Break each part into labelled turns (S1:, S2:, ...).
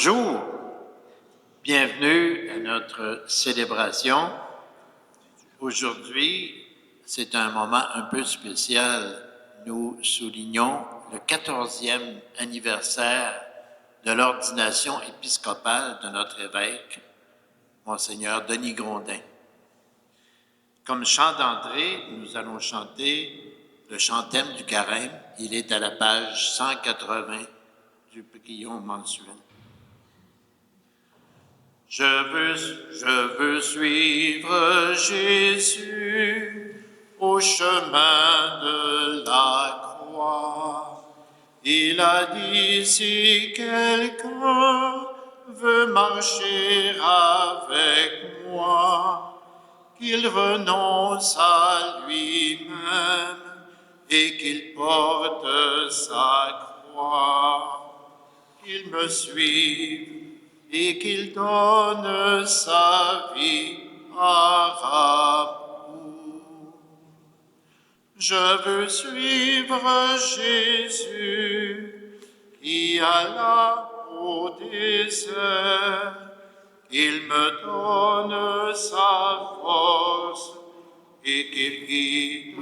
S1: Bonjour, bienvenue à notre célébration. Aujourd'hui, c'est un moment un peu spécial. Nous soulignons le 14e anniversaire de l'ordination épiscopale de notre évêque, Monseigneur Denis Grondin. Comme chant d'entrée, nous allons chanter le chant-thème du carême. Il est à la page 180 du prion mensuel. Je veux suivre Jésus au chemin de la croix. Il a dit, si quelqu'un veut marcher avec moi, qu'il renonce à lui-même et qu'il porte sa croix, qu'il me suive et qu'il donne sa vie par amour. Je veux suivre Jésus qui alla au désert. Il me donne sa force et qu'il guide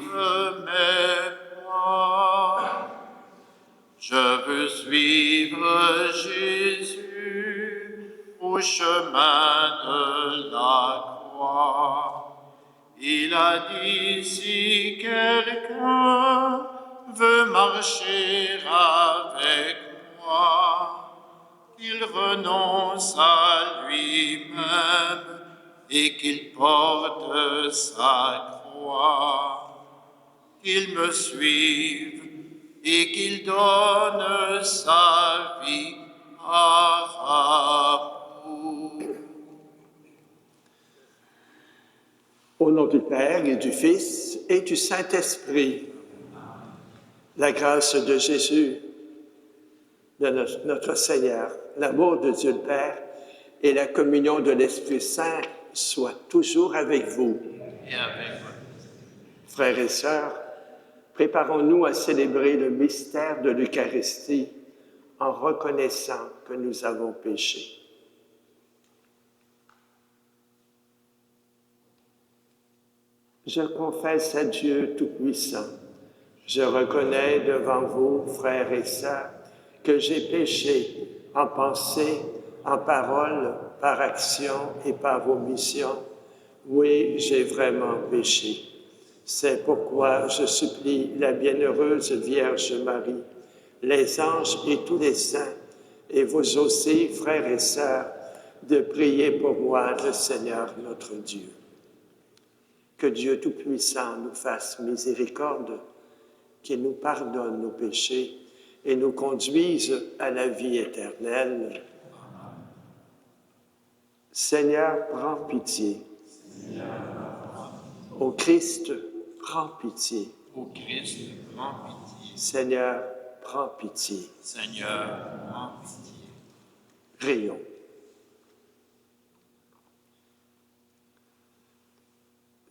S1: mes pas. Je veux suivre Jésus au chemin de la croix. Il a dit, si quelqu'un veut marcher avec moi, qu'il renonce à lui-même et qu'il porte sa croix, qu'il me suive et qu'il donne sa vie par amour.
S2: Au nom du Père et du Fils et du Saint-Esprit, la grâce de Jésus, de notre Seigneur, l'amour de Dieu le Père et la communion de l'Esprit Saint soient toujours avec vous.
S1: Et avec vous.
S2: Frères et sœurs, préparons-nous à célébrer le mystère de l'Eucharistie en reconnaissant que nous avons péché. Je confesse à Dieu Tout-Puissant, je reconnais devant vous, frères et sœurs, que j'ai péché en pensée, en parole, par action et par omission. Oui, j'ai vraiment péché. C'est pourquoi je supplie la bienheureuse Vierge Marie, les anges et tous les saints, et vous aussi, frères et sœurs, de prier pour moi, le Seigneur notre Dieu. Que Dieu Tout-Puissant nous fasse miséricorde, qu'il nous pardonne nos péchés et nous conduise à la vie éternelle. Seigneur, prends pitié. Ô Christ, prends pitié.
S1: Ô Christ, prends pitié.
S2: Seigneur, prends pitié.
S1: Seigneur, prends pitié.
S2: Prions.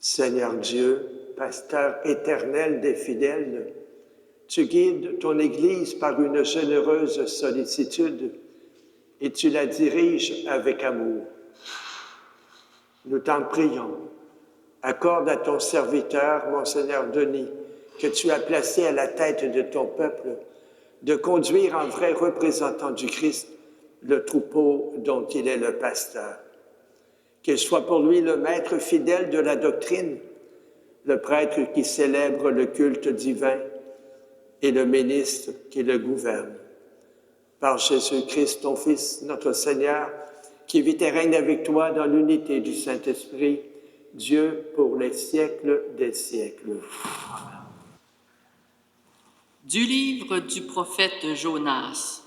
S2: Seigneur Dieu, pasteur éternel des fidèles, tu guides ton Église par une généreuse sollicitude et tu la diriges avec amour. Nous t'en prions. Accorde à ton serviteur, Monseigneur Denis, que tu as placé à la tête de ton peuple, de conduire en vrai représentant du Christ le troupeau dont il est le pasteur. Qu'il soit pour lui le maître fidèle de la doctrine, le prêtre qui célèbre le culte divin et le ministre qui le gouverne. Par Jésus-Christ, ton Fils, notre Seigneur, qui vit et règne avec toi dans l'unité du Saint-Esprit, Dieu pour les siècles des siècles.
S3: Du livre du prophète Jonas.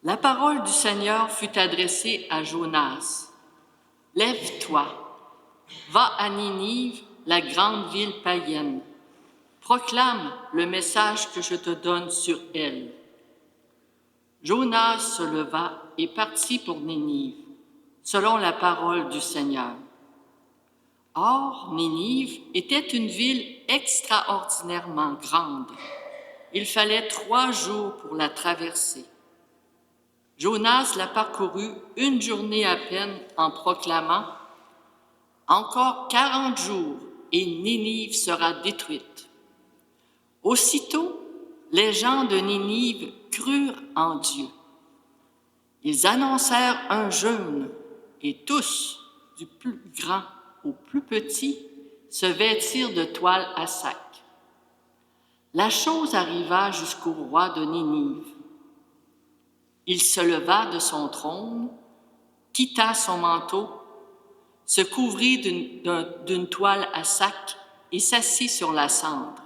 S3: La parole du Seigneur fut adressée à Jonas. « Lève-toi, va à Ninive, la grande ville païenne. Proclame le message que je te donne sur elle. » Jonas se leva et partit pour Ninive, selon la parole du Seigneur. Or, Ninive était une ville extraordinairement grande. Il fallait 3 jours pour la traverser. Jonas la parcourut une journée à peine en proclamant « Encore 40 jours et Ninive sera détruite. » Aussitôt, les gens de Ninive crurent en Dieu. Ils annoncèrent un jeûne et tous, du plus grand au plus petit, se vêtirent de toile à sac. La chose arriva jusqu'au roi de Ninive. Il se leva de son trône, quitta son manteau, se couvrit d'une toile à sac et s'assit sur la cendre.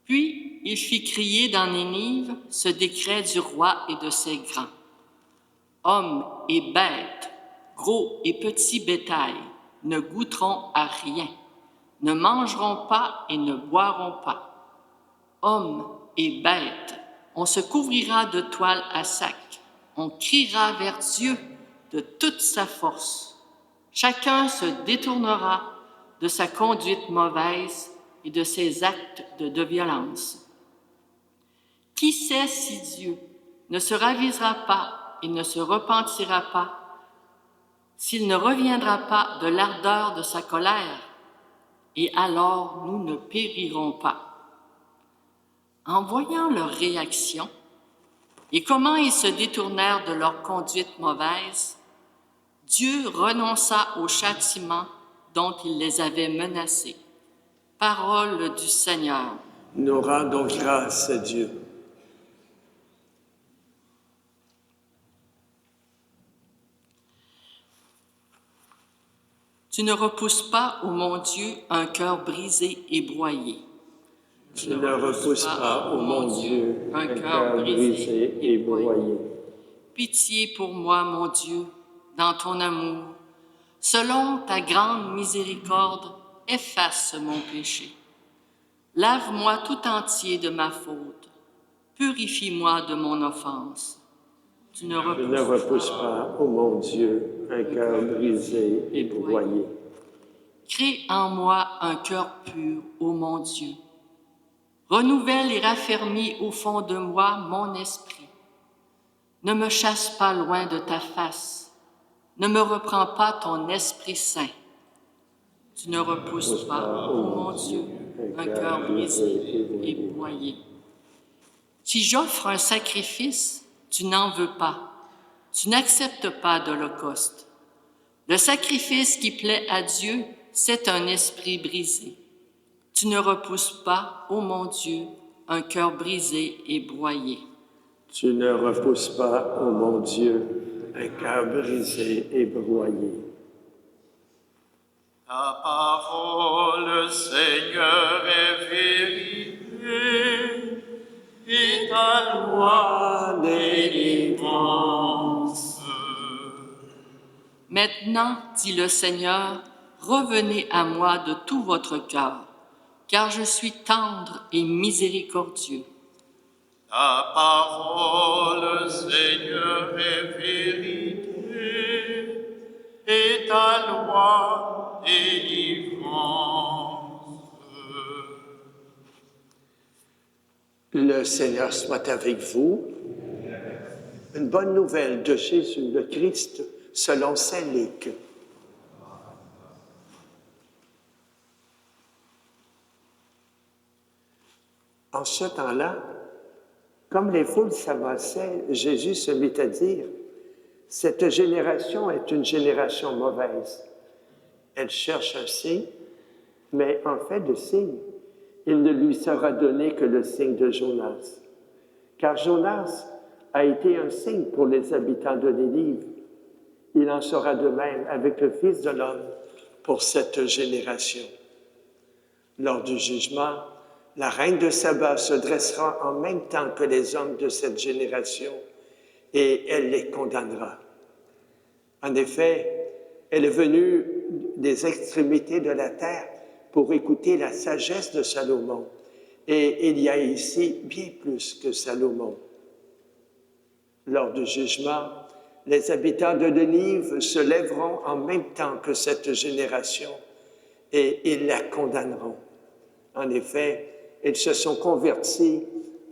S3: Puis il fit crier dans Ninive ce décret du roi et de ses grands. Hommes et bêtes, gros et petits bétail, ne goûteront à rien, ne mangeront pas et ne boiront pas. Hommes et bêtes, on se couvrira de toile à sac, on criera vers Dieu de toute sa force. Chacun se détournera de sa conduite mauvaise et de ses actes de violence. Qui sait si Dieu ne se ravisera pas et ne se repentira pas, s'il ne reviendra pas de l'ardeur de sa colère, et alors nous ne périrons pas. En voyant leur réaction et comment ils se détournèrent de leur conduite mauvaise, Dieu renonça au châtiment dont il les avait menacés. Parole du Seigneur.
S2: Nous rendons grâce à Dieu.
S3: Tu ne repousses pas, ô mon Dieu, un cœur brisé et broyé.
S2: Tu ne repousses pas, ô mon Dieu, un cœur brisé et broyé.
S3: Pitié pour moi, mon Dieu, dans ton amour. Selon ta grande miséricorde, efface mon péché. Lave-moi tout entier de ma faute. Purifie-moi de mon offense. Tu ne
S2: repousses pas, ô mon Dieu, un cœur brisé et broyé.
S3: Crée en moi un cœur pur, ô mon Dieu. Renouvelle et raffermis au fond de moi mon esprit. Ne me chasse pas loin de ta face. Ne me reprends pas ton Esprit Saint. Tu ne repousses pas, ô mon Dieu, un cœur brisé et broyé. Si j'offre un sacrifice, tu n'en veux pas. Tu n'acceptes pas d'holocauste. Le sacrifice qui plaît à Dieu, c'est un esprit brisé. Tu ne repousses pas, ô mon Dieu, un cœur brisé et broyé.
S2: Tu ne repousses pas, ô mon Dieu, un cœur brisé et broyé.
S1: Ta parole, Seigneur, est vérité, et ta loi délivrance.
S3: Maintenant, dit le Seigneur, revenez à moi de tout votre cœur, car je suis tendre et miséricordieux.
S1: Ta parole, Seigneur, est vérité, et ta loi délivrance.
S2: Le Seigneur soit avec vous. Une bonne nouvelle de Jésus le Christ selon saint Luc. En ce temps-là, comme les foules s'avançaient, Jésus se mit à dire, « Cette génération est une génération mauvaise. Elle cherche un signe, mais en fait de signe, il ne lui sera donné que le signe de Jonas. Car Jonas a été un signe pour les habitants de Ninive. Il en sera de même avec le Fils de l'homme pour cette génération. » Lors du jugement, la reine de Saba se dressera en même temps que les hommes de cette génération et elle les condamnera. En effet, elle est venue des extrémités de la terre pour écouter la sagesse de Salomon. Et il y a ici bien plus que Salomon. Lors du jugement, les habitants de Ninive se lèveront en même temps que cette génération et ils la condamneront. En effet, ils se sont convertis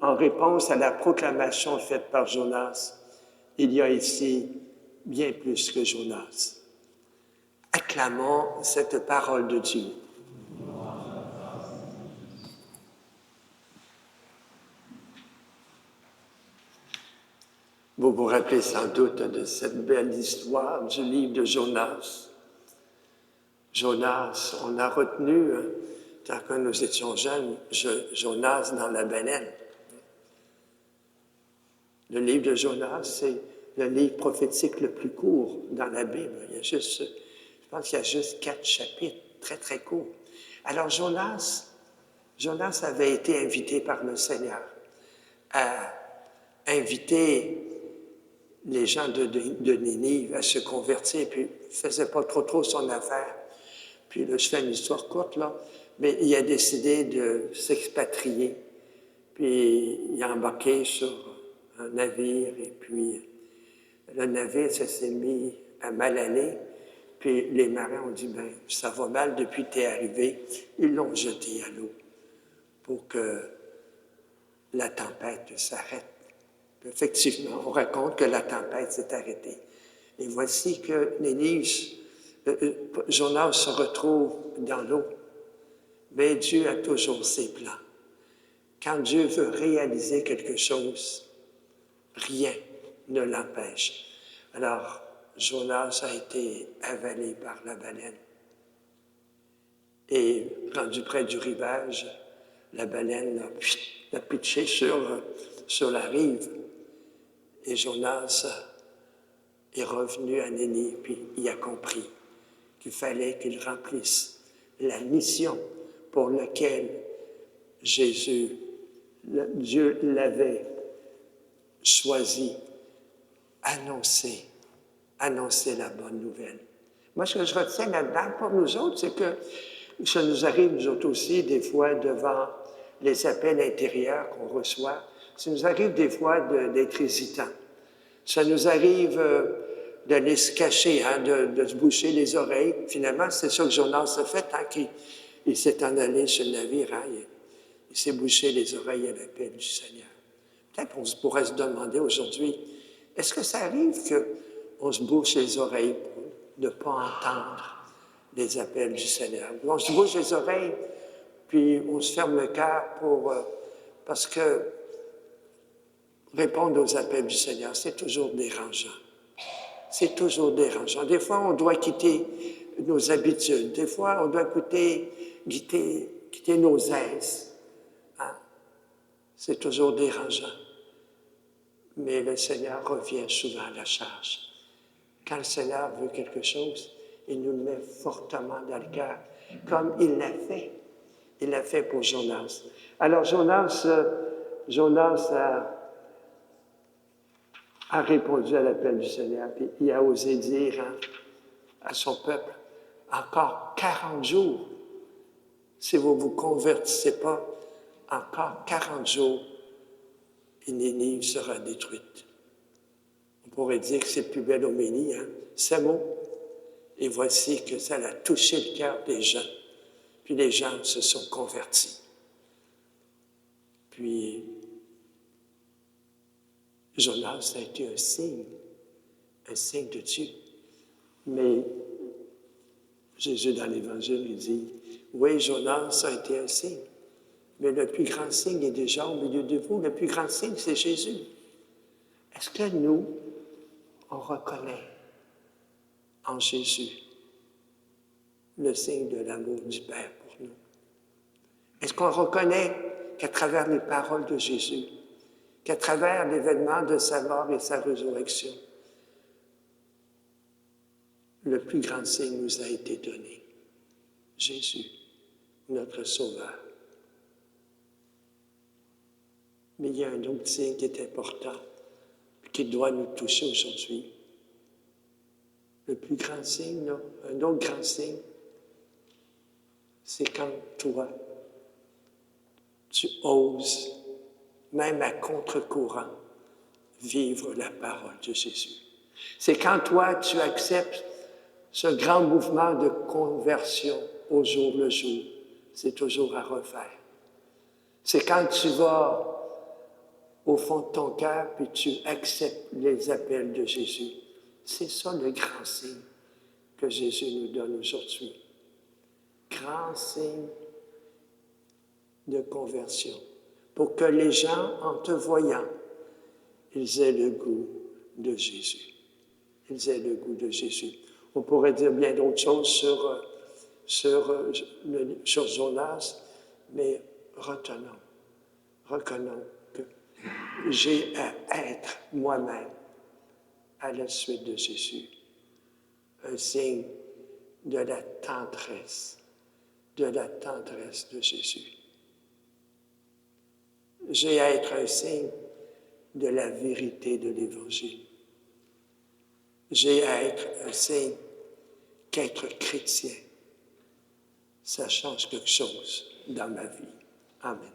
S2: en réponse à la proclamation faite par Jonas il y a ici bien plus que Jonas. Acclamons cette parole de Dieu. Vous vous rappelez sans doute de cette belle histoire du livre de Jonas. Jonas, on a retenu, tant que nous étions jeunes, Jonas dans la baleine. Le livre de Jonas, c'est le livre prophétique le plus court dans la Bible. Je pense qu'il y a juste 4 chapitres, très, très courts. Alors Jonas avait été invité par le Seigneur à inviter les gens de Ninive à se convertir, puis il ne faisait pas trop son affaire. Puis là, je fais une histoire courte, là, mais il a décidé de s'expatrier. Puis il a embarqué sur un navire, et puis le navire, ça s'est mis à mal aller. Puis les marins ont dit, ben ça va mal depuis que tu es arrivé. Ils l'ont jeté à l'eau pour que la tempête s'arrête. Effectivement, on raconte que la tempête s'est arrêtée. Et voici que Jonas se retrouve dans l'eau. Mais Dieu a toujours ses plans. Quand Dieu veut réaliser quelque chose, rien ne l'empêche. Alors, Jonas a été avalé par la baleine. Et rendu près du rivage, la baleine l'a pitché sur la rive. Et Jonas est revenu à Nénive, puis il a compris qu'il fallait qu'il remplisse la mission pour laquelle Dieu l'avait choisi, annoncer la bonne nouvelle. Moi, ce que je retiens là-dedans pour nous autres, c'est que ça nous arrive, nous autres aussi, des fois, devant les appels intérieurs qu'on reçoit, ça nous arrive des fois d'être hésitants. Ça nous arrive d'aller se cacher, de se boucher les oreilles. Finalement, c'est ça que Jonas a fait tant qu'il s'est en allé sur le navire. Il s'est bouché les oreilles à l'appel du Seigneur. Peut-être qu'on pourrait se demander aujourd'hui, est-ce que ça arrive qu'on se bouche les oreilles pour ne pas entendre les appels du Seigneur? On se bouche les oreilles, puis on se ferme le cœur parce que répondre aux appels du Seigneur, c'est toujours dérangeant. C'est toujours dérangeant. Des fois, on doit quitter nos habitudes. Des fois, on doit quitter nos aises. C'est toujours dérangeant. Mais le Seigneur revient souvent à la charge. Quand le Seigneur veut quelque chose, il nous le met fortement dans le cœur, comme il l'a fait. Il l'a fait pour Jonas. Alors, Jonas a répondu à l'appel du Seigneur, puis il a osé dire à son peuple, encore 40 jours, si vous ne vous convertissez pas, encore 40 jours, et Nénive sera détruite. On pourrait dire que c'est le plus bel homélie, ce mot. Et voici que ça a touché le cœur des gens. Puis les gens se sont convertis. Puis Jonas a été un signe de Dieu. Mais Jésus, dans l'Évangile, il dit, oui, Jonas a été un signe, mais le plus grand signe est déjà au milieu de vous. Le plus grand signe, c'est Jésus. Est-ce que nous, on reconnaît en Jésus le signe de l'amour du Père pour nous? Est-ce qu'on reconnaît qu'à travers les paroles de Jésus, qu'à travers l'événement de sa mort et sa résurrection, le plus grand signe nous a été donné? Jésus, notre Sauveur. Mais il y a un autre signe qui est important, qui doit nous toucher aujourd'hui. Le plus grand signe, non, un autre grand signe, c'est quand toi, tu oses, même à contre-courant, vivre la parole de Jésus. C'est quand toi, tu acceptes ce grand mouvement de conversion au jour le jour. C'est toujours à refaire. C'est quand tu vas au fond de ton cœur, puis tu acceptes les appels de Jésus. C'est ça le grand signe que Jésus nous donne aujourd'hui. Grand signe de conversion, pour que les gens, en te voyant, ils aient le goût de Jésus. Ils aient le goût de Jésus. On pourrait dire bien d'autres choses sur Jonas, mais reconnaissons que j'ai à être moi-même à la suite de Jésus. Un signe de la tendresse de Jésus. J'ai à être un signe de la vérité de l'Évangile. J'ai à être un signe qu'être chrétien, ça change quelque chose dans ma vie. Amen.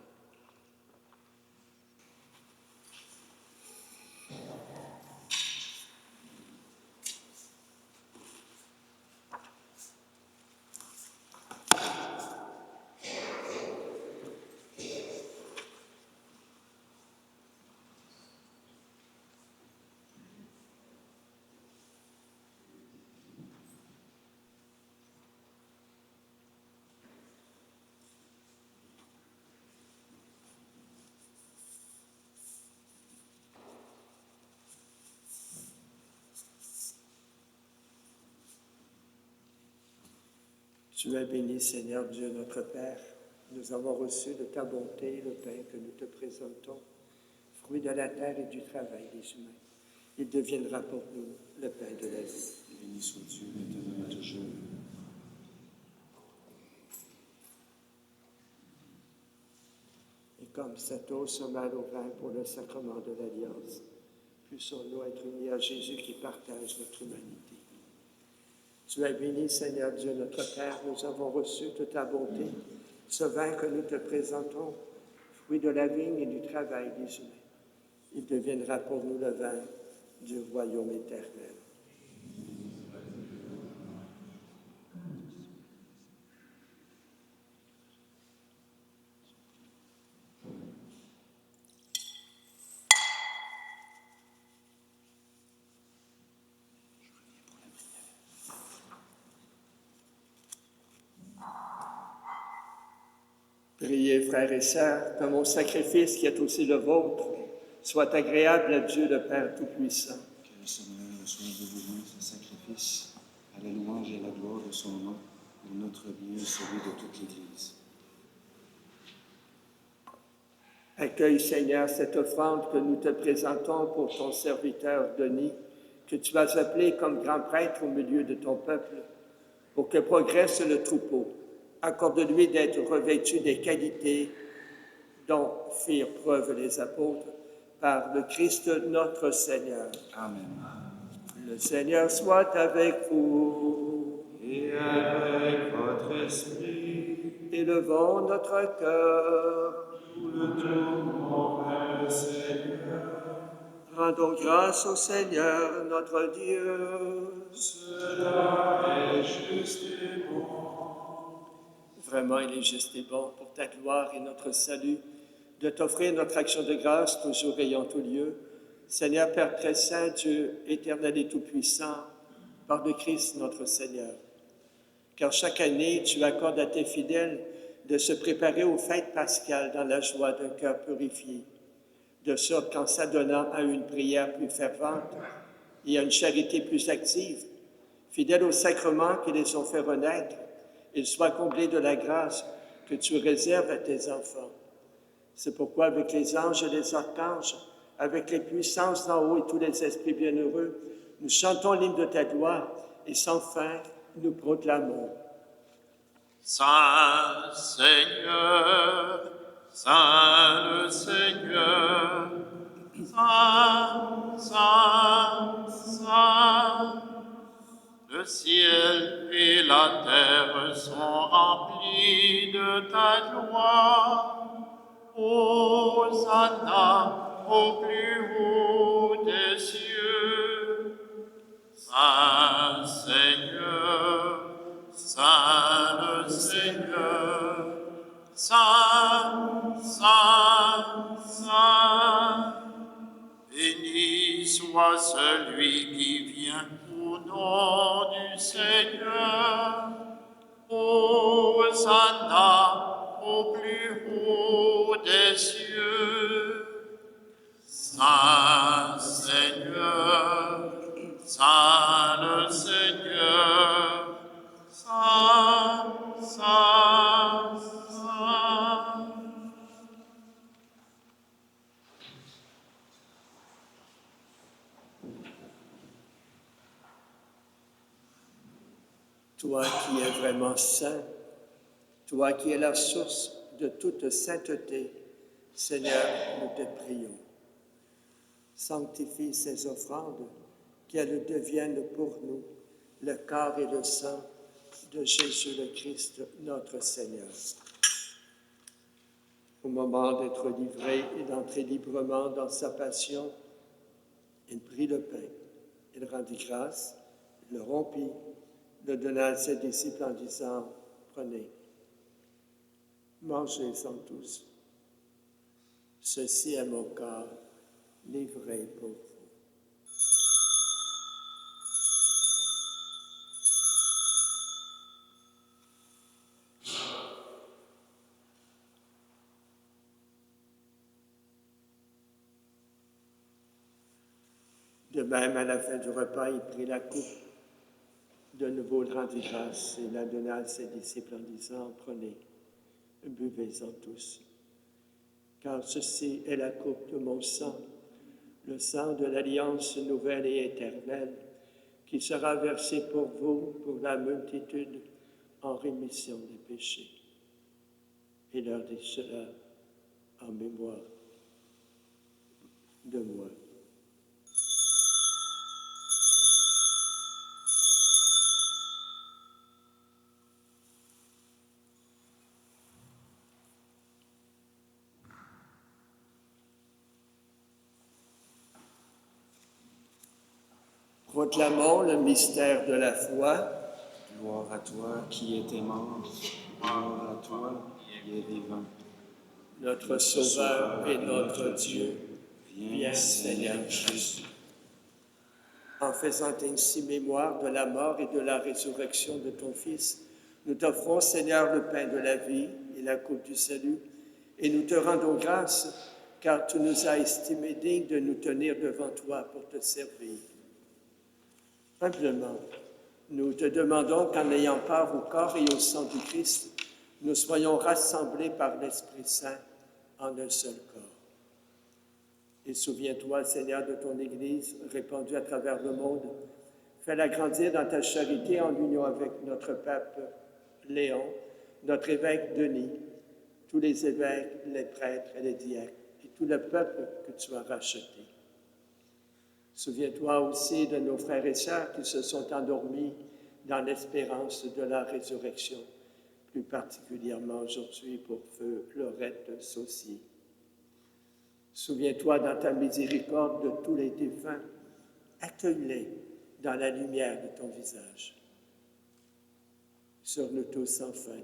S2: Tu es béni, Seigneur Dieu, notre Père. Nous avons reçu de ta bonté le pain que nous te présentons, fruit de la terre et du travail des humains. Il deviendra pour nous le pain de la vie.
S4: Béni sois-tu maintenant et toujours.
S2: Et comme cette eau se mêle au vin pour le sacrement de l'Alliance, puissions-nous être unis à Jésus qui partage notre humanité. Tu es béni, Seigneur Dieu, notre Père, nous avons reçu de ta bonté ce vin que nous te présentons, fruit de la vigne et du travail des humains. Il deviendra pour nous le vin du royaume éternel. Priez, frères et sœurs, que mon sacrifice, qui est aussi le vôtre, soit agréable à Dieu le Père Tout-Puissant.
S4: Que le Seigneur reçoive de vous ce sacrifice à la louange et à la gloire de son nom, pour notre bien et celui de toute l'Église.
S2: Accueille, Seigneur, cette offrande que nous te présentons pour ton serviteur Denis, que tu as appelé comme grand prêtre au milieu de ton peuple, pour que progresse le troupeau. Accorde-lui d'être revêtu des qualités dont firent preuve les apôtres par le Christ notre Seigneur.
S4: Amen.
S2: Le Seigneur soit avec vous.
S4: Et avec votre esprit,
S2: Élevons notre cœur.
S4: nous le tournons vers le Seigneur.
S2: Rendons grâce au Seigneur notre Dieu.
S4: Cela est juste et bon.
S2: Vraiment, il est juste et bon pour ta gloire et notre salut de t'offrir notre action de grâce toujours ayant tout lieu. Seigneur Père très saint, Dieu éternel et tout-puissant, par le Christ notre Seigneur. Car chaque année, tu accordes à tes fidèles de se préparer aux fêtes pascales dans la joie d'un cœur purifié, de sorte qu'en s'adonnant à une prière plus fervente et à une charité plus active, fidèles aux sacrements qui les ont fait renaître, ils soient comblés de la grâce que tu réserves à tes enfants. C'est pourquoi, avec les anges et les archanges, avec les puissances d'en haut et tous les esprits bienheureux, nous chantons l'hymne de ta gloire et sans fin, nous proclamons.
S1: Saint Seigneur, Saint le Seigneur, Saint, Saint, Saint, le ciel et la terre sont remplis de ta gloire. Hosanna au plus haut des cieux. Saint Seigneur, Saint le Seigneur, Saint, Saint, Saint, soit celui qui vient au nom du Seigneur. Hosanna au plus haut des cieux. Saint Seigneur, Saint le Seigneur, Saint, Saint, Saint.
S2: Toi qui es vraiment saint, toi qui es la source de toute sainteté, Seigneur, nous te prions. Sanctifie ces offrandes, qu'elles deviennent pour nous le corps et le sang de Jésus le Christ, notre Seigneur. Au moment d'être livré et d'entrer librement dans sa passion, il prit le pain, il rendit grâce, il le rompit, le donna à ses disciples en disant, « Prenez, mangez-en tous. Ceci est mon corps, livré pour vous. » De même, à la fin du repas, il prit la coupe. De nouveau, il rendit grâce et la donna à ses disciples en disant, « Prenez, buvez-en tous, car ceci est la coupe de mon sang, le sang de l'alliance nouvelle et éternelle, qui sera versé pour vous, pour la multitude, en rémission des péchés. » Et leur dit cela en mémoire de moi. Proclamons le mystère de la foi.
S4: Gloire à toi qui étais mort, gloire à toi qui es vivant.
S2: Notre Sauveur et notre Dieu, viens Seigneur Jésus. En faisant ainsi mémoire de la mort et de la résurrection de ton Fils, nous t'offrons, Seigneur, le pain de la vie et la coupe du salut, et nous te rendons grâce, car tu nous as estimés dignes de nous tenir devant toi pour te servir. Simplement, nous te demandons qu'en ayant part au corps et au sang du Christ, nous soyons rassemblés par l'Esprit Saint en un seul corps. Et souviens-toi, Seigneur, de ton Église répandue à travers le monde. Fais-la grandir dans ta charité en union avec notre pape Léon, notre évêque Denis, tous les évêques, les prêtres et les diacres, et tout le peuple que tu as racheté. Souviens-toi aussi de nos frères et sœurs qui se sont endormis dans l'espérance de la résurrection, plus particulièrement aujourd'hui pour feu Laurette Saucier. Souviens-toi dans ta miséricorde de tous les défunts, accueille-les dans la lumière de ton visage. Sur nous tous enfin,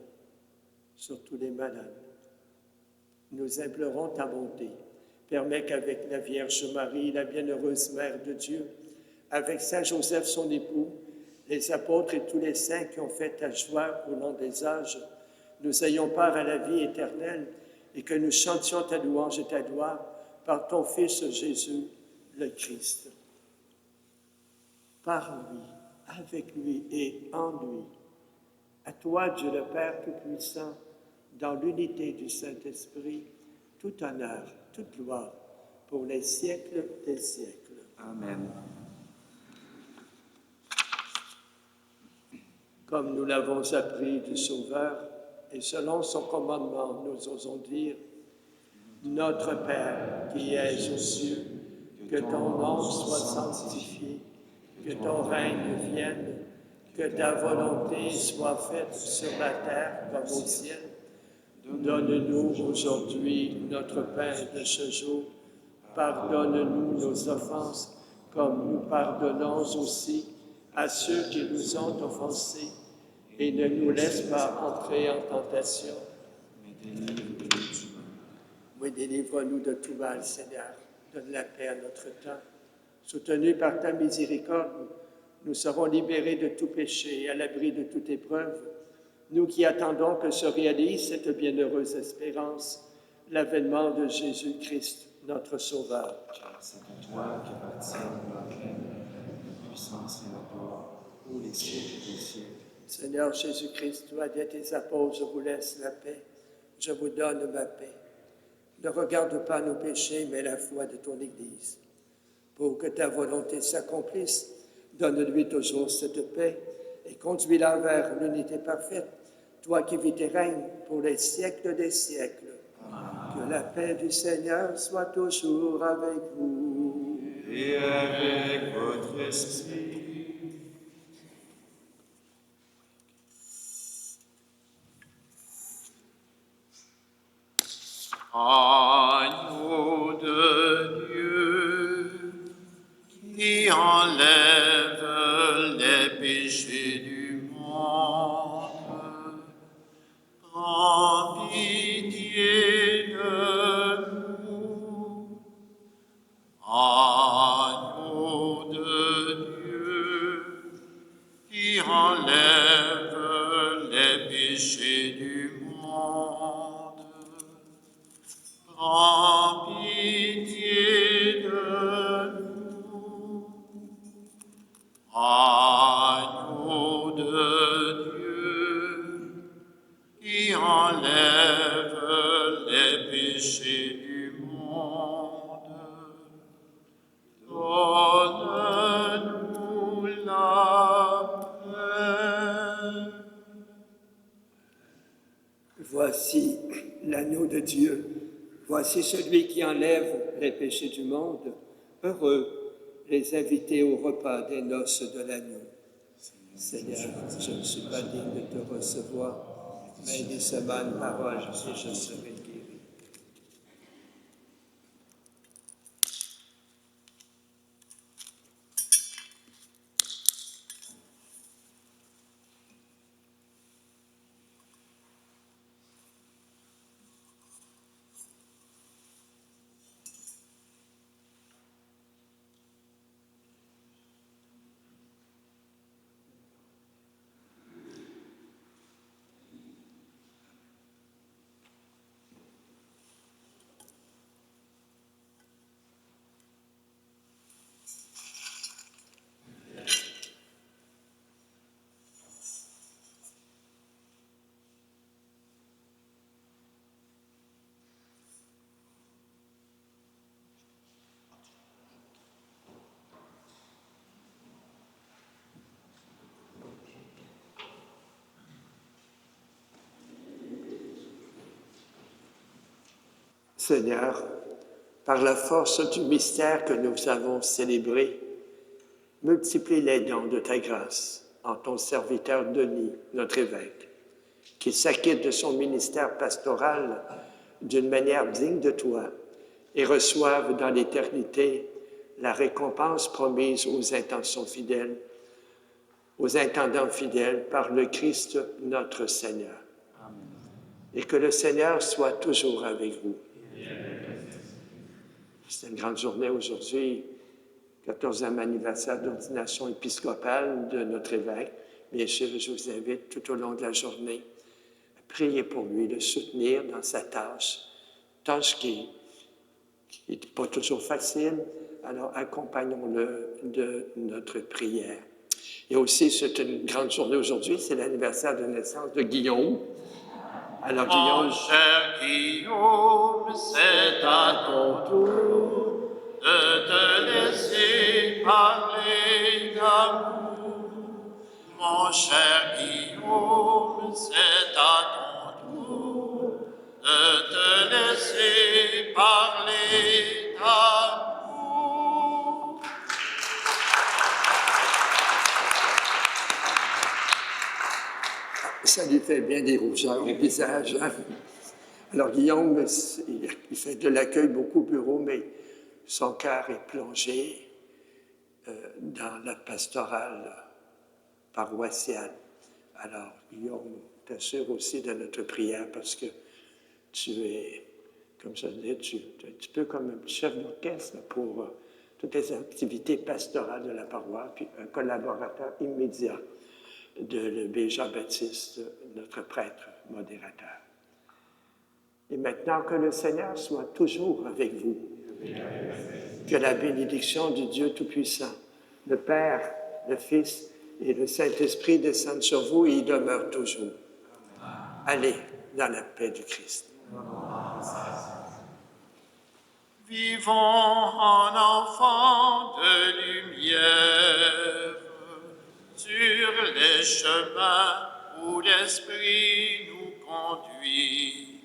S2: sur tous les malades, nous implorons ta bonté. Permets qu'avec la Vierge Marie, la bienheureuse Mère de Dieu, avec Saint Joseph son époux, les apôtres et tous les saints qui ont fait ta joie au long des âges, nous ayons part à la vie éternelle et que nous chantions ta louange et ta gloire par ton Fils Jésus, le Christ. Par lui, avec lui et en lui, à toi, Dieu le Père Tout-Puissant, dans l'unité du Saint-Esprit, tout honneur, toute gloire, pour les siècles des siècles.
S4: Amen.
S2: Comme nous l'avons appris du Sauveur, et selon son commandement, nous osons dire, Notre Père qui es aux cieux, que ton nom soit sanctifié, que ton règne vienne, que ta volonté soit faite sur la terre comme au ciel. Donne-nous aujourd'hui notre pain de ce jour. Pardonne-nous nos offenses, comme nous pardonnons aussi à ceux qui nous ont offensés. Et ne nous laisse pas entrer en tentation.
S4: Mais délivre-nous du mal.
S2: Oui, délivre-nous de tout mal, Seigneur. Donne la paix à notre temps. Soutenus par ta miséricorde, nous serons libérés de tout péché et à l'abri de toute épreuve, nous qui attendons que se réalise cette bienheureuse espérance, l'avènement de Jésus-Christ, notre Sauveur.
S4: Car c'est à toi qu'appartiennent la reine, la puissance et la gloire, pour les siècles des siècles.
S2: Seigneur Jésus-Christ, tu as dit à tes apôtres, je vous laisse la paix, je vous donne ma paix. Ne regarde pas nos péchés, mais la foi de ton Église. Pour que ta volonté s'accomplisse, donne-lui toujours cette paix et conduis-la vers l'unité parfaite, toi qui vis et règnes pour les siècles des siècles. Amen. Que la paix du Seigneur soit toujours avec vous.
S4: Et avec votre esprit.
S1: Agneau de Dieu, qui enlève les péchés du monde, prends pitié de nous. Agneau de Dieu, qui enlève les péchés du monde, prends pitié de nous. Agneau de Dieu, qui enlève les péchés du monde, donne-nous la paix.
S2: Voici l'agneau de Dieu. Voici celui qui enlève les péchés du monde. Heureux les invités au repas des noces de l'agneau. Seigneur, je ne suis pas digne de te recevoir, mais dis seulement une parole et je serai guéri. Seigneur, par la force du mystère que nous avons célébré, multiplie les dons de ta grâce en ton serviteur Denis, notre évêque, qu'il s'acquitte de son ministère pastoral d'une manière digne de toi et reçoive dans l'éternité la récompense promise aux intentions fidèles, aux intendants fidèles par le Christ notre Seigneur. Amen. Et que le Seigneur soit toujours avec vous. C'est une grande journée aujourd'hui, 14e anniversaire d'ordination épiscopale de notre évêque. Bien sûr, je vous invite tout au long de la journée à prier pour lui, le soutenir dans sa tâche qui n'est pas toujours facile. Alors, accompagnons-le de notre prière. Et aussi, c'est une grande journée aujourd'hui, c'est l'anniversaire de naissance de Guillaume. Alors, Guillaume,
S1: mon cher Guillaume, c'est à ton tour de te laisser parler d'amour. Mon cher Guillaume, c'est à ton tour de te laisser parler d'amour.
S2: ça lui fait bien des rougeurs au visage. Hein? Alors, Guillaume, il fait de l'accueil beaucoup au bureau, mais son cœur est plongé dans la pastorale paroissiale. Alors, Guillaume, t'assure aussi de notre prière parce que tu es, comme je disais, tu es un petit peu comme un chef d'orchestre pour toutes les activités pastorales de la paroisse, puis un collaborateur immédiat de l'abbé Jean-Baptiste, notre prêtre modérateur. Et maintenant, que le Seigneur soit toujours avec vous. Que la bénédiction du Dieu Tout-Puissant, le Père, le Fils et le Saint-Esprit descendent sur vous et y demeurent toujours. Allez dans la paix du Christ.
S1: Vivons en enfants de lumière sur les chemins où l'Esprit nous conduit.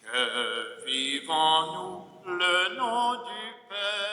S1: Que vivons-nous le nom du Père